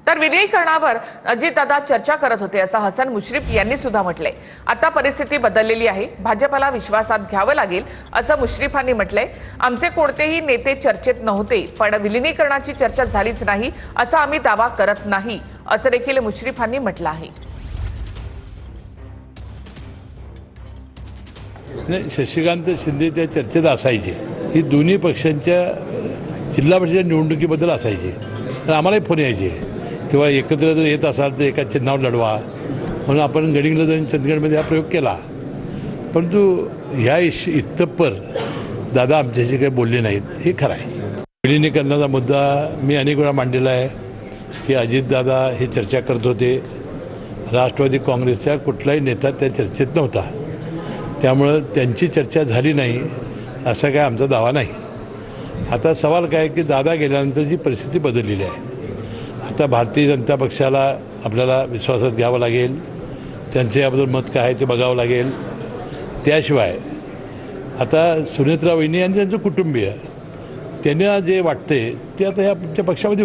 तर विलीनीकरणावर अजितदादा चर्चा करत होते असं हसन मुश्रीफ यांनी सुद्धा म्हटलंय। आता परिस्थिती बदललेली आहे, भाजपला विश्वासात घ्यावं लागेल असं मुश्रीफांनी म्हटलंय। आमचे कोणतेही नेते चर्चेत नव्हते, पण विलीनीकरणाची चर्चा झालीच नाही असा आम्ही दावा करत नाही असं देखील मुश्रीफांनी म्हटलं आहे। शशिकांत शिंदे त्या चर्चेत असायचे, ही दोन्ही पक्षांच्या जिल्हा परिषद निवडणुकीबद्दल असायचे। तर आम्हालाही फोन यायचे किंवा एकत्र जर येत असाल तर एका चिन्हावर लढवा म्हणून आपण गडिंग्लज आणि चंदगडमध्ये हा प्रयोग केला। परंतु ह्या इतपर दादा आमच्याशी काही बोलले नाहीत, हे खरं आहे। विलीनीकरणाचा मुद्दा मी अनेक वेळा मांडलेला आहे की अजितदादा हे चर्चा करत होते, राष्ट्रवादी काँग्रेसचा कुठलाही नेता त्या चर्चेत नव्हता, त्यामुळं त्यांची चर्चा झाली नाही असा काय आमचा दावा नाही। आता सवाल काय की दादा गेल्यानंतर जी परिस्थिती बदललेली आहे, आता भारतीय जनता पक्षाला आपल्याला विश्वासात घ्यावं लागेल, त्यांचे याबद्दल मत काय आहे ते बघावं लागेल। त्याशिवाय आता सुनेत्रा वहिनी आणि त्यांचं कुटुंबीय त्यांना जे वाटते ते आता ह्या पक्षामध्ये होईल।